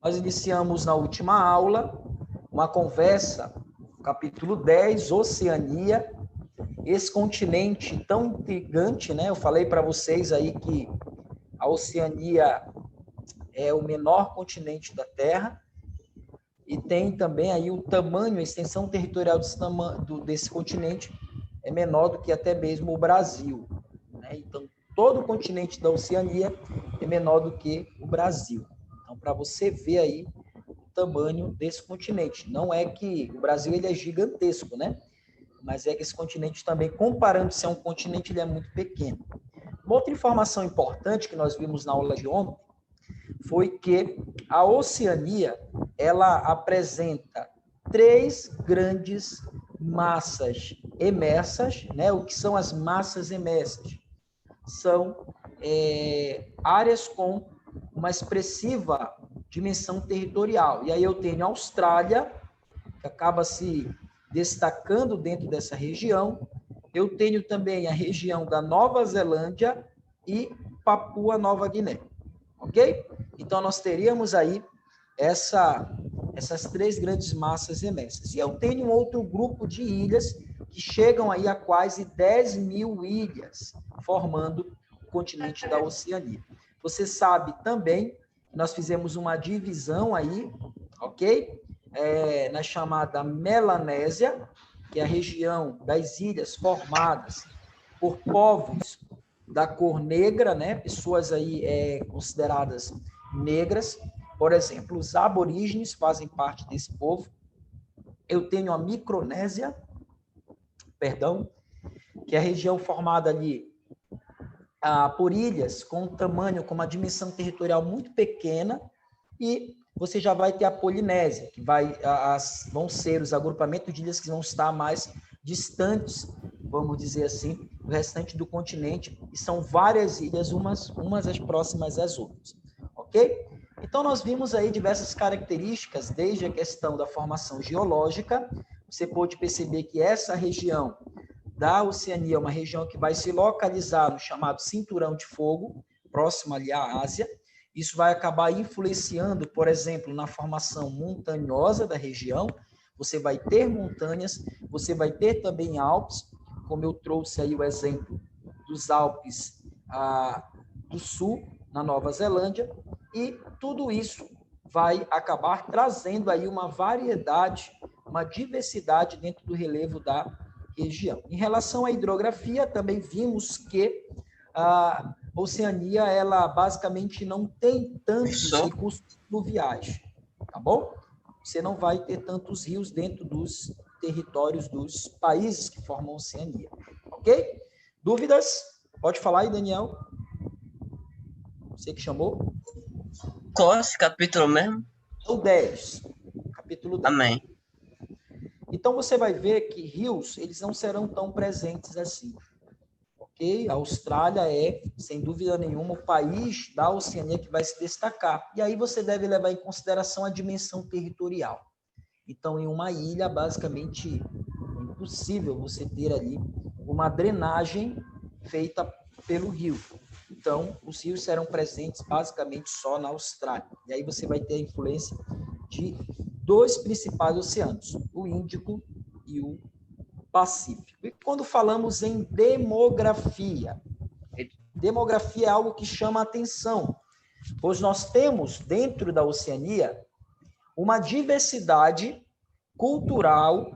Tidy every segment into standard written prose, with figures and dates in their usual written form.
Nós iniciamos na última aula uma conversa, capítulo 10, Oceania, esse continente tão intrigante, né? Eu falei para vocês aí que a Oceania é o menor continente da Terra e tem também aí o tamanho, a extensão territorial desse continente é menor do que até mesmo o Brasil, né? Então, todo o continente da Oceania é menor do que o Brasil. Então, para você ver aí o tamanho desse continente. Não é que o Brasil ele é gigantesco, né? Mas é que esse continente também, comparando-se a um continente, ele é muito pequeno. Uma outra informação importante que nós vimos na aula de ontem foi que a Oceania, ela apresenta 3 grandes massas emersas, né? O que são as massas emersas? São áreas com uma expressiva dimensão territorial. E aí eu tenho a Austrália, que acaba se destacando dentro dessa região. Eu tenho também a região da Nova Zelândia e Papua Nova Guiné. Ok? Então, nós teríamos aí essas 3 grandes massas emersas. E eu tenho um outro grupo de ilhas que chegam aí a quase 10 mil ilhas, formando o continente da Oceania. Você sabe também que nós fizemos uma divisão aí, ok? Na chamada Melanésia, que é a região das ilhas formadas por povos da cor negra, né? Pessoas aí consideradas negras. Por exemplo, os aborígenes fazem parte desse povo. Eu tenho a Micronésia, que é a região formada ali por ilhas com um tamanho, com uma dimensão territorial muito pequena, e você já vai ter a Polinésia, que vão ser os agrupamentos de ilhas que vão estar mais distantes, vamos dizer assim, do restante do continente, e são várias ilhas, umas as próximas às outras, ok? Então, nós vimos aí diversas características, desde a questão da formação geológica. Você pode perceber que essa região da Oceania é uma região que vai se localizar no chamado Cinturão de Fogo, próximo ali à Ásia. Isso vai acabar influenciando, por exemplo, na formação montanhosa da região. Você vai ter montanhas, você vai ter também Alpes, como eu trouxe aí o exemplo dos Alpes do Sul, na Nova Zelândia, e tudo isso vai acabar trazendo aí uma variedade, uma diversidade dentro do relevo da região. Em relação à hidrografia, também vimos que a Oceania, ela basicamente não tem tantos recursos fluviais, tá bom? Você não vai ter tantos rios dentro dos territórios dos países que formam a Oceania, ok? Dúvidas? Pode falar aí, Daniel. Você que chamou? Qual é esse capítulo mesmo? O 10, capítulo 10. Amém. Então, você vai ver que rios, eles não serão tão presentes assim. Ok? A Austrália é, sem dúvida nenhuma, o país da Oceania que vai se destacar. E aí você deve levar em consideração a dimensão territorial. Então, em uma ilha, basicamente, é impossível você ter ali uma drenagem feita pelo rio. Então, os rios serão presentes basicamente só na Austrália. E aí você vai ter a influência de 2 principais oceanos, o Índico e o Pacífico. E quando falamos em demografia é algo que chama a atenção, pois nós temos dentro da Oceania uma diversidade cultural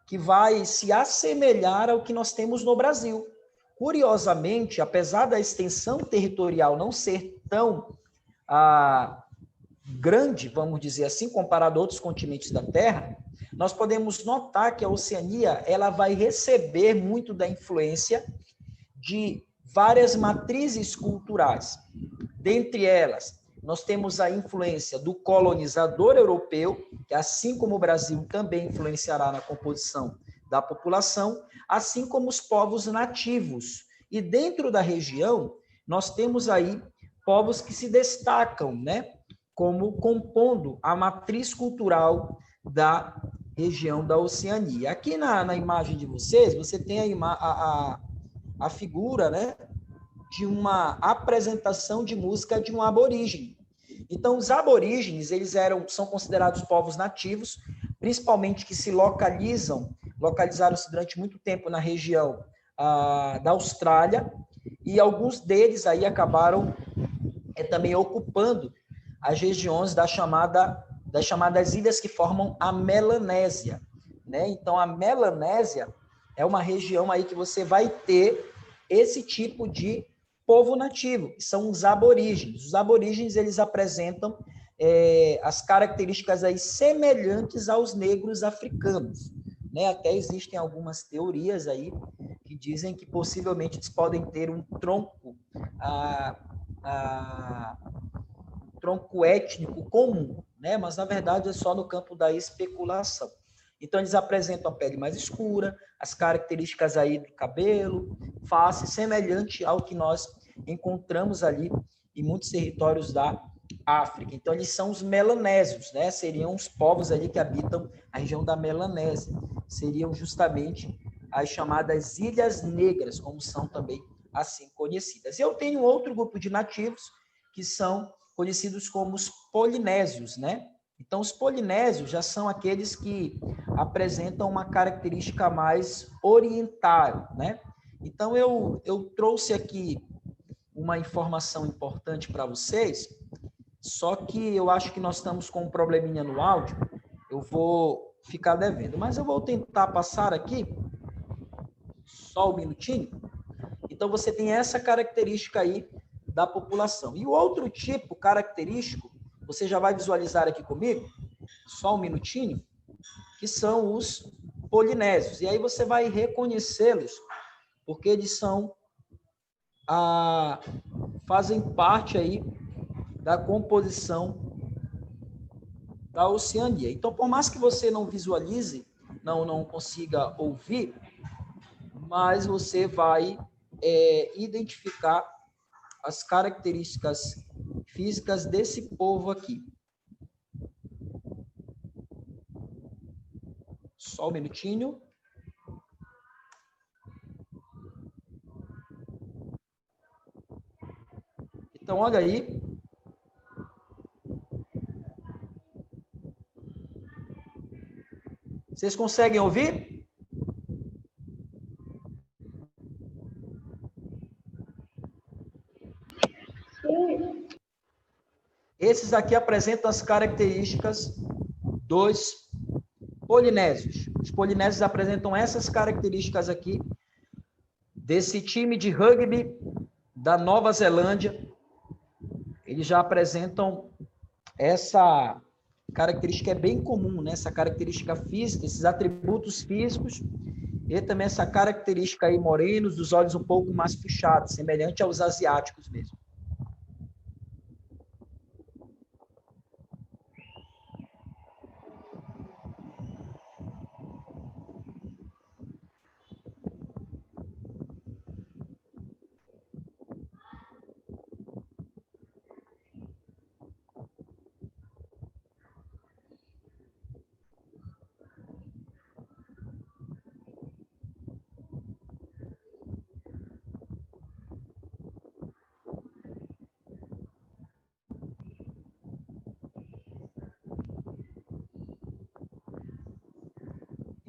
que vai se assemelhar ao que nós temos no Brasil. Curiosamente, apesar da extensão territorial não ser tão grande, vamos dizer assim, comparado a outros continentes da Terra, nós podemos notar que a Oceania ela vai receber muito da influência de várias matrizes culturais. Dentre elas, nós temos a influência do colonizador europeu, que assim como o Brasil também influenciará na composição da população, assim como os povos nativos. E dentro da região, nós temos aí povos que se destacam, né, como compondo a matriz cultural da região da Oceania. Aqui na imagem de vocês, você tem a figura, né, de uma apresentação de música de um aborígene. Então, os aborígenes, são considerados povos nativos, principalmente que se localizaram-se durante muito tempo na região da Austrália, e alguns deles aí acabaram também ocupando as regiões das chamadas ilhas que formam a Melanésia, né? Então, a Melanésia é uma região aí que você vai ter esse tipo de povo nativo, que são os aborígenes. Os aborígenes, eles apresentam as características aí semelhantes aos negros africanos, né? Até existem algumas teorias aí que dizem que possivelmente eles podem ter um tronco étnico comum, né? Mas na verdade é só no campo da especulação. Então eles apresentam a pele mais escura, as características aí do cabelo, face semelhante ao que nós encontramos ali em muitos territórios da África. Então eles são os melanésios, né? Seriam os povos ali que habitam a região da Melanésia. Seriam justamente as chamadas Ilhas Negras, como são também assim conhecidas. Eu tenho outro grupo de nativos que são conhecidos como os polinésios, né? Então, os polinésios já são aqueles que apresentam uma característica mais oriental, né? Então, eu trouxe aqui uma informação importante para vocês, só que eu acho que nós estamos com um probleminha no áudio, eu vou ficar devendo, mas eu vou tentar passar aqui, só um minutinho. Então, você tem essa característica aí da população. E o outro tipo característico, você já vai visualizar aqui comigo, só um minutinho, que são os polinésios. E aí você vai reconhecê-los, porque eles fazem parte aí da composição da Oceania. Então, por mais que você não visualize, não consiga ouvir, mas você vai identificar as características físicas desse povo aqui. Só um minutinho. Então, olha aí. Vocês conseguem ouvir? Esses aqui apresentam as características dos polinésios. Os polinésios apresentam essas características aqui desse time de rugby da Nova Zelândia. Eles já apresentam essa característica, é bem comum, né? Essa característica física, esses atributos físicos, e também essa característica aí morenos, dos olhos um pouco mais puxados, semelhante aos asiáticos mesmo.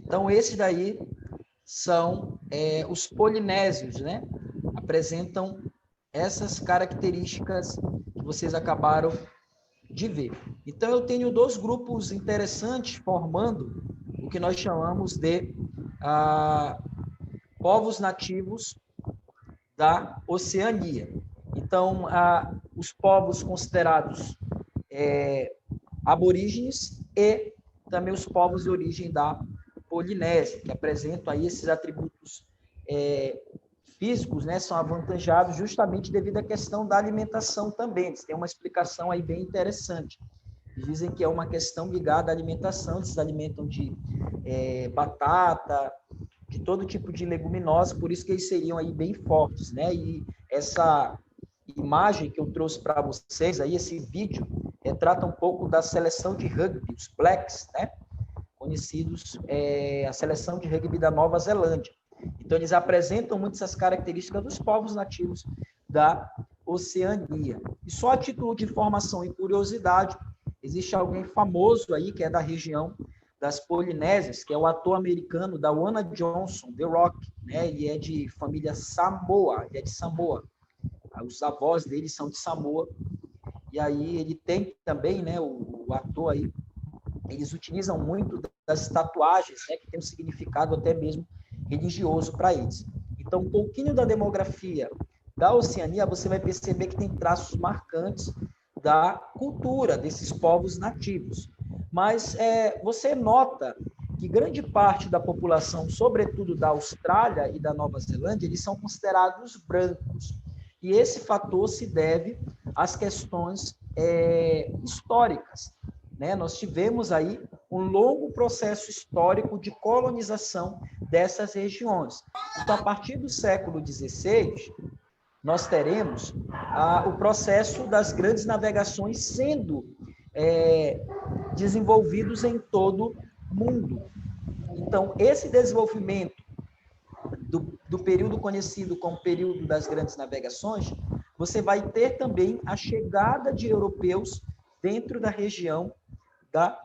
Então, esses daí são os polinésios, né? Apresentam essas características que vocês acabaram de ver. Então, eu tenho dois grupos interessantes formando o que nós chamamos de povos nativos da Oceania. Então, os povos considerados aborígenes e também os povos de origem da Polinésia, que apresentam aí esses atributos físicos, né, são avantajados justamente devido à questão da alimentação também. Eles têm uma explicação aí bem interessante. Eles dizem que é uma questão ligada à alimentação, eles se alimentam de batata, de todo tipo de leguminosa, por isso que eles seriam aí bem fortes, né? E essa imagem que eu trouxe para vocês aí, esse vídeo, trata um pouco da seleção de rugby, os Blacks, né? Conhecidos, a seleção de rugby da Nova Zelândia. Então, eles apresentam muitas essas características dos povos nativos da Oceania. E só a título de informação e curiosidade, existe alguém famoso aí, que é da região das Polinésias, que é o ator americano Dwayne Johnson, The Rock, né? Ele é de família Samoa, ele é de Samoa. Os avós dele são de Samoa. E aí ele tem também, né, o ator aí, eles utilizam muito das tatuagens, né, que tem um significado até mesmo religioso para eles. Então, um pouquinho da demografia da Oceania, você vai perceber que tem traços marcantes da cultura desses povos nativos. Mas você nota que grande parte da população, sobretudo da Austrália e da Nova Zelândia, eles são considerados brancos. E esse fator se deve às questões históricas, né? Nós tivemos aí um longo processo histórico de colonização dessas regiões. Então, a partir do século XVI, nós teremos o processo das grandes navegações sendo desenvolvidos em todo o mundo. Então, esse desenvolvimento do período conhecido como período das grandes navegações, você vai ter também a chegada de europeus dentro da região da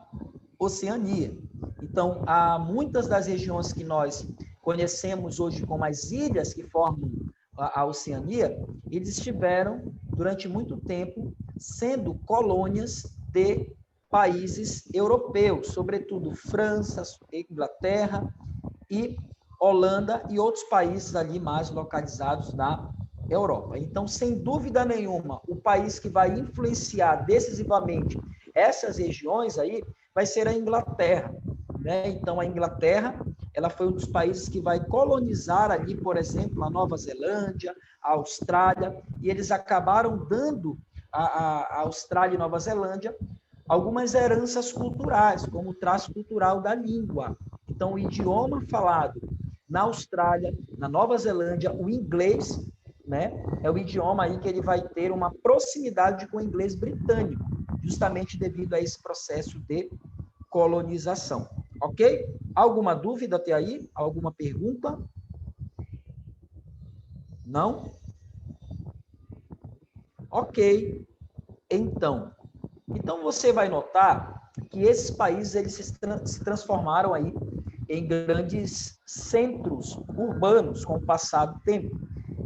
Oceania. Então, há muitas das regiões que nós conhecemos hoje como as ilhas que formam a Oceania, eles estiveram, durante muito tempo, sendo colônias de países europeus, sobretudo França, Inglaterra e Holanda e outros países ali mais localizados na Europa. Então, sem dúvida nenhuma, o país que vai influenciar decisivamente essas regiões aí vai ser a Inglaterra, né? Então, a Inglaterra, ela foi um dos países que vai colonizar ali, por exemplo, a Nova Zelândia, a Austrália, e eles acabaram dando à Austrália e Nova Zelândia algumas heranças culturais, como o traço cultural da língua. Então, o idioma falado na Austrália, na Nova Zelândia, o inglês, né, é o idioma aí que ele vai ter uma proximidade com o inglês britânico, justamente devido a esse processo de colonização. Ok? Alguma dúvida até aí? Alguma pergunta? Não? Ok. Então você vai notar que esses países eles se transformaram aí em grandes centros urbanos com o passar do tempo.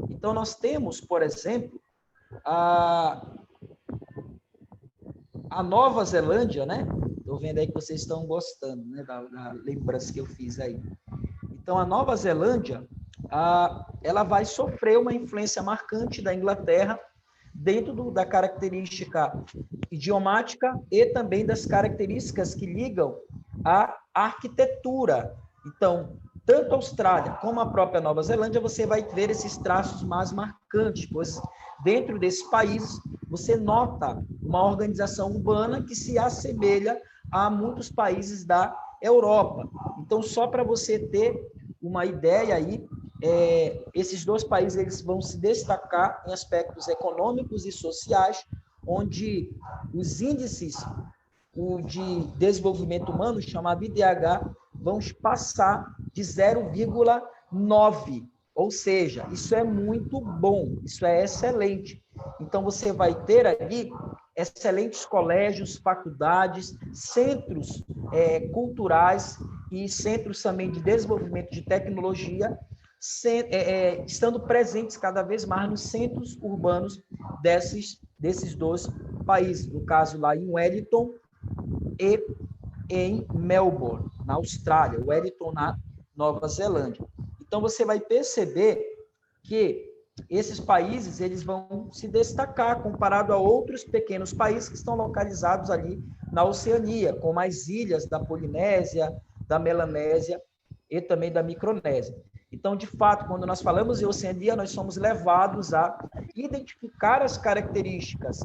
Então, nós temos, por exemplo, a Nova Zelândia, né? Estou vendo aí que vocês estão gostando, né, da lembrança que eu fiz aí. Então, a Nova Zelândia, ela vai sofrer uma influência marcante da Inglaterra dentro da característica idiomática e também das características que ligam à arquitetura. Então, tanto a Austrália como a própria Nova Zelândia, você vai ver esses traços mais marcantes, pois dentro desse país você nota uma organização urbana que se assemelha a muitos países da Europa. Então, só para você ter uma ideia aí, esses dois países eles vão se destacar em aspectos econômicos e sociais, onde os índices de desenvolvimento humano, chamado IDH, vão passar de 0,9. Ou seja, isso é muito bom, isso é excelente. Então, você vai ter ali excelentes colégios, faculdades, centros culturais e centros também de desenvolvimento de tecnologia, estando presentes cada vez mais nos centros urbanos desses dois países, no caso lá em Wellington e em Melbourne, na Austrália, Wellington na Nova Zelândia. Então, você vai perceber que esses países eles vão se destacar comparado a outros pequenos países que estão localizados ali na Oceania, como as ilhas da Polinésia, da Melanésia e também da Micronésia. Então, de fato, quando nós falamos em Oceania, nós somos levados a identificar as características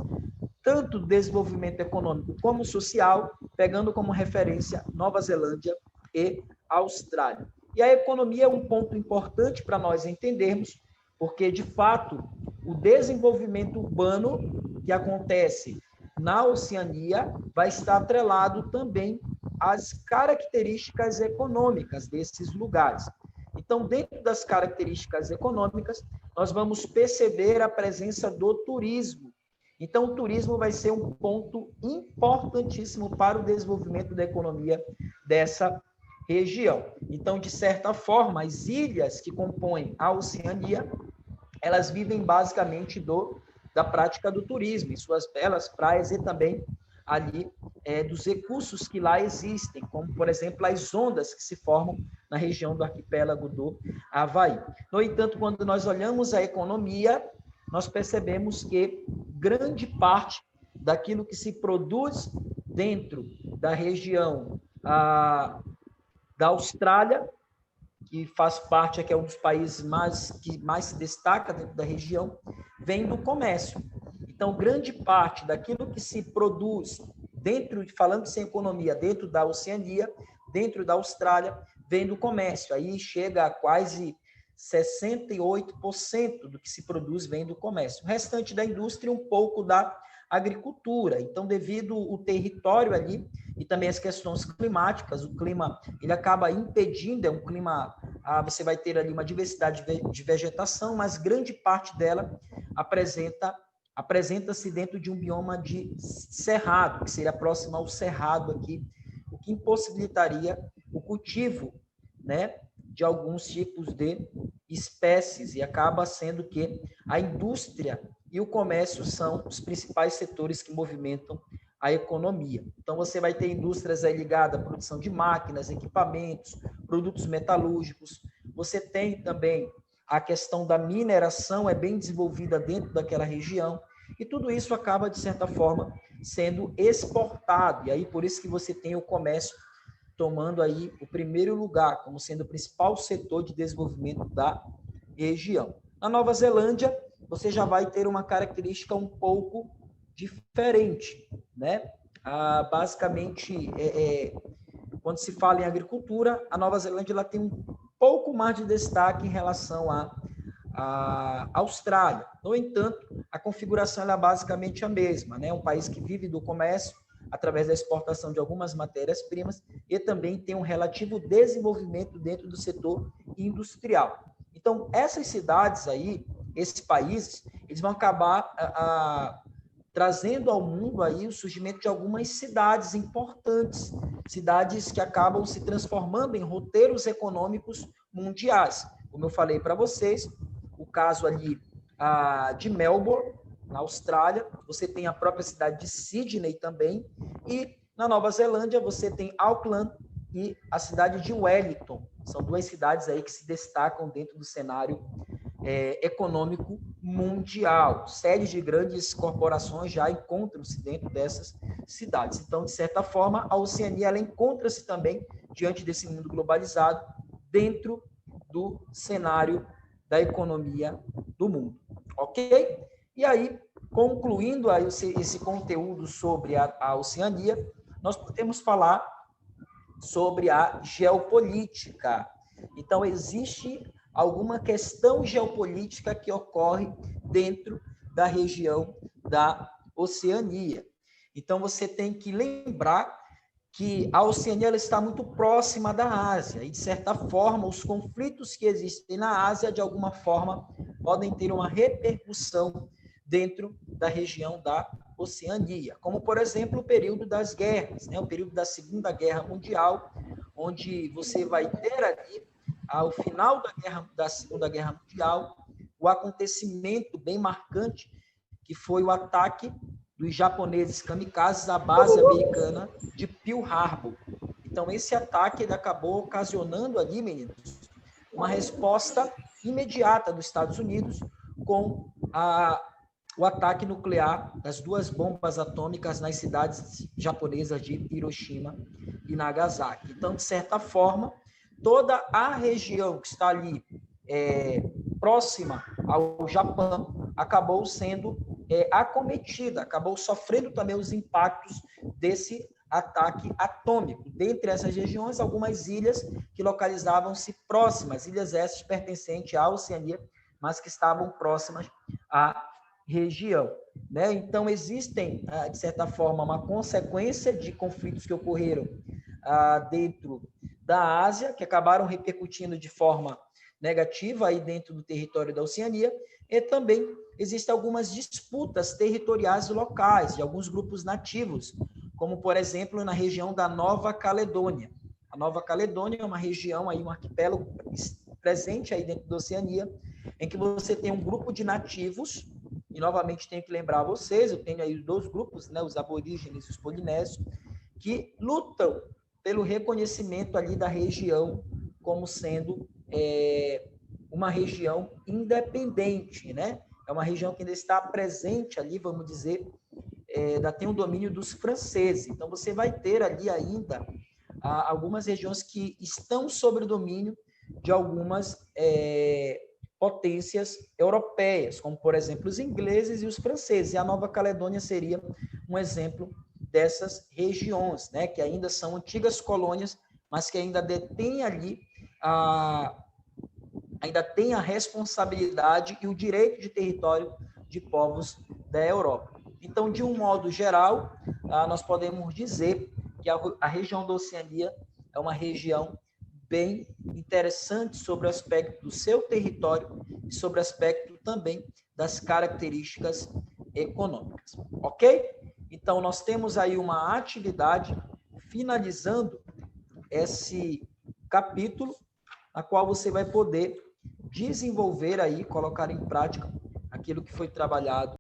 tanto do desenvolvimento econômico como social, pegando como referência Nova Zelândia e Austrália. E a economia é um ponto importante para nós entendermos, porque, de fato, o desenvolvimento urbano que acontece na Oceania vai estar atrelado também às características econômicas desses lugares. Então, dentro das características econômicas, nós vamos perceber a presença do turismo. Então, o turismo vai ser um ponto importantíssimo para o desenvolvimento da economia dessa região. Então, de certa forma, as ilhas que compõem a Oceania, elas vivem basicamente da prática do turismo, em suas belas praias e também ali dos recursos que lá existem, como, por exemplo, as ondas que se formam na região do arquipélago do Havaí. No entanto, quando nós olhamos a economia, nós percebemos que grande parte daquilo que se produz dentro da região da Austrália, que faz parte, que é um dos países que mais se destaca dentro da região, vem do comércio. Então, grande parte daquilo que se produz falando-se em economia, dentro da Oceania, dentro da Austrália, vem do comércio. Aí chega a quase 68% do que se produz vem do comércio. O restante da indústria, um pouco da agricultura. Então, devido ao território ali e também as questões climáticas, o clima ele acaba impedindo, é um clima, você vai ter ali uma diversidade de vegetação, mas grande parte dela apresenta-se dentro de um bioma de cerrado, que seria próximo ao cerrado aqui, o que impossibilitaria o cultivo, né, de alguns tipos de espécies, e acaba sendo que a indústria e o comércio são os principais setores que movimentam a economia. Então, você vai ter indústrias aí ligadas à produção de máquinas, equipamentos, produtos metalúrgicos. Você tem também a questão da mineração, é bem desenvolvida dentro daquela região, e tudo isso acaba, de certa forma, sendo exportado. E aí, por isso que você tem o comércio tomando aí o primeiro lugar, como sendo o principal setor de desenvolvimento da região. Na Nova Zelândia, você já vai ter uma característica um pouco diferente, né? Basicamente, quando se fala em agricultura, a Nova Zelândia ela tem um pouco mais de destaque em relação à Austrália. No entanto, a configuração ela é basicamente a mesma, né? Um país que vive do comércio, através da exportação de algumas matérias-primas, e também tem um relativo desenvolvimento dentro do setor industrial. Então, essas cidades aí, esses países, eles vão acabar trazendo ao mundo aí o surgimento de algumas cidades importantes, cidades que acabam se transformando em roteiros econômicos mundiais. Como eu falei para vocês, o caso ali de Melbourne, na Austrália, você tem a própria cidade de Sydney também, e na Nova Zelândia você tem Auckland e a cidade de Wellington. São duas cidades aí que se destacam dentro do cenário econômico mundial. Sedes de grandes corporações já encontram-se dentro dessas cidades. Então, de certa forma, a Oceania ela encontra-se também, diante desse mundo globalizado, dentro do cenário da economia do mundo. Ok? E aí, concluindo aí esse conteúdo sobre a Oceania, nós podemos falar sobre a geopolítica. Então, existe alguma questão geopolítica que ocorre dentro da região da Oceania. Então, você tem que lembrar que a Oceania ela está muito próxima da Ásia, e, de certa forma, os conflitos que existem na Ásia, de alguma forma, podem ter uma repercussão dentro da região da Oceania, como, por exemplo, o período das guerras, né? O período da Segunda Guerra Mundial, onde você vai ter ali, ao final da Segunda Guerra Mundial, o acontecimento bem marcante, que foi o ataque dos japoneses kamikazes à base americana de Pearl Harbor. Então, esse ataque ele acabou ocasionando ali, meninos, uma resposta imediata dos Estados Unidos com o ataque nuclear das duas bombas atômicas nas cidades japonesas de Hiroshima e Nagasaki. Então, de certa forma, toda a região que está ali próxima ao Japão acabou sendo acometida, acabou sofrendo também os impactos desse ataque atômico. Dentre essas regiões, algumas ilhas que localizavam-se próximas, ilhas essas pertencentes à Oceania, mas que estavam próximas à região, né? Então, existem, de certa forma, uma consequência de conflitos que ocorreram dentro da Ásia, que acabaram repercutindo de forma negativa aí dentro do território da Oceania, e também existem algumas disputas territoriais locais de alguns grupos nativos, como, por exemplo, na região da Nova Caledônia. A Nova Caledônia é uma região, aí, um arquipélago presente aí dentro da Oceania, em que você tem um grupo de nativos, e novamente tenho que lembrar vocês, eu tenho aí os dois grupos, né, os aborígenes e os polinésios, que lutam pelo reconhecimento ali da região como sendo uma região independente, né? É uma região que ainda está presente ali, vamos dizer, ainda tem o domínio dos franceses. Então, você vai ter ali ainda algumas regiões que estão sob o domínio de algumas potências europeias, como, por exemplo, os ingleses e os franceses. E a Nova Caledônia seria um exemplo dessas regiões, né, que ainda são antigas colônias, mas que ainda detêm ali ainda tem a responsabilidade e o direito de território de povos da Europa. Então, de um modo geral, nós podemos dizer que a região da Oceania é uma região bem interessante sobre o aspecto do seu território e sobre o aspecto também das características econômicas, ok? Então, nós temos aí uma atividade finalizando esse capítulo, na qual você vai poder desenvolver aí, colocar em prática aquilo que foi trabalhado